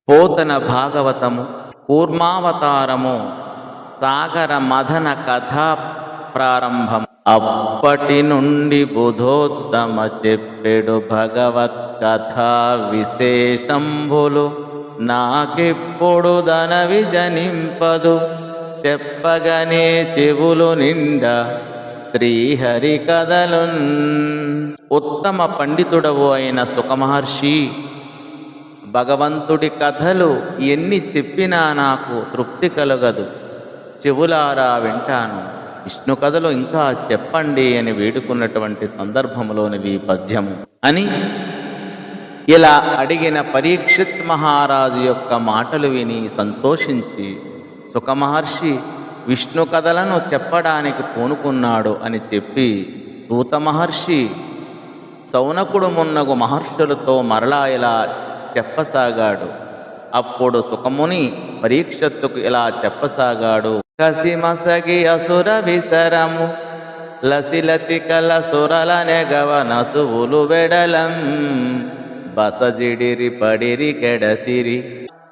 పోతన భాగవతము కూర్మావతారము సాగర మదన కథా ప్రారంభం. అప్పటి నుండి బుధోత్తమ చెప్పెడు భగవత్ కథా విశేషంబులు నాకెప్పుడు దనవి జనింపదు చెప్పగనే చెవులు నిండా శ్రీహరి కథలున్. ఉత్తమ పండితుడవు అయిన సుఖమహర్షి, భగవంతుడి కథలు ఎన్ని చెప్పినా నాకు తృప్తి కలగదు, చెవులారా వింటాను, విష్ణు కథలు ఇంకా చెప్పండి అని వేడుకున్నటువంటి సందర్భంలోనిది ఈ పద్యము అని ఇలా అడిగిన పరీక్షిత్ మహారాజు యొక్క మాటలు విని సంతోషించి సుఖమహర్షి విష్ణు కథలను చెప్పడానికి పూనుకున్నాడు అని చెప్పి సూత మహర్షి సౌనకుడు మున్నగు మహర్షులతో మరలా ఇలా చెప్పసాగాడు. అప్పుడు సుఖముని పరీక్షత్తుకు ఇలా చెప్పసాగాడు. కసిమసగి అసుర విసరము లసిలతి కల సురల నెగవ నసువులు వెడలం బసజిడిరి పడిరి కెడసిరి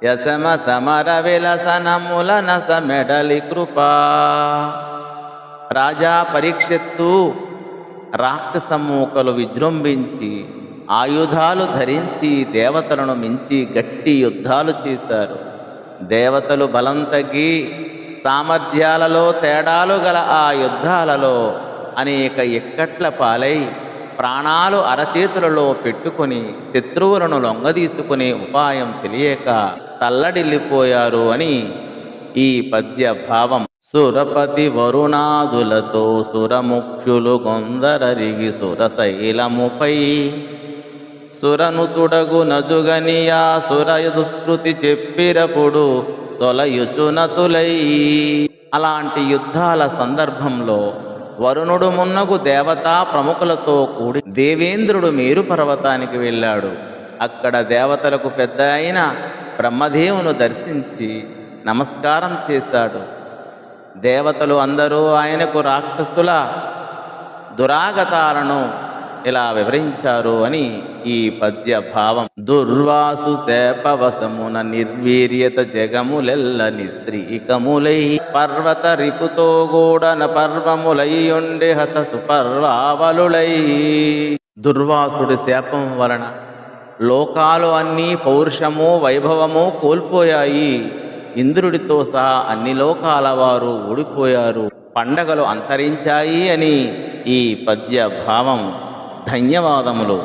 యసమ సమర విలసనముల నస మెడలి కృపా. రాజా పరీక్షత్తు, రాక్షసమూకలు విజృంభించి ఆయుధాలు ధరించి దేవతలను మించి గట్టి యుద్ధాలు చేశారు. దేవతలు బలం తగ్గి సామర్థ్యాలలో తేడాలు గల ఆ యుద్ధాలలో అనేక ఇక్కట్ల పాలై ప్రాణాలు అరచేతులలో పెట్టుకుని శత్రువులను లొంగదీసుకునే ఉపాయం తెలియక తల్లడిల్లిపోయారు అని ఈ పద్య భావం. సురపతి వరుణాదులతో సురముఖ్యులు కొందరరిగి సురశైలముపై సురనుతుడగు నజుగనియా సుర దుష్కృతి చెప్పిరపుడు సొలయుచునతులై. అలాంటి యుద్ధాల సందర్భంలో వరుణుడు మున్నగు దేవతా ప్రముఖులతో కూడి దేవేంద్రుడు మేరు పర్వతానికి వెళ్ళాడు. అక్కడ దేవతలకు పెద్ద అయిన బ్రహ్మదేవును దర్శించి నమస్కారం చేశాడు. దేవతలు అందరూ ఆయనకు రాక్షసుల దురాగతాలను ఇలా వివరించారు అని ఈ పద్య భావం. దుర్వాసు శాపవశమున నిర్వీర్యత జగములెల్ల నిశ్రీకములై పర్వత రిపుతో గూడన పర్వములయ్యుండి హత సుపర్వావలులై. దుర్వాసుడి శాపం వలన లోకాలు అన్నీ పౌరుషము వైభవము కోల్పోయాయి. ఇంద్రుడితో సహా అన్ని లోకాల వారు ఓడిపోయారు, పండగలు అంతరించాయి అని ఈ పద్య భావం. ధన్యవాదములు.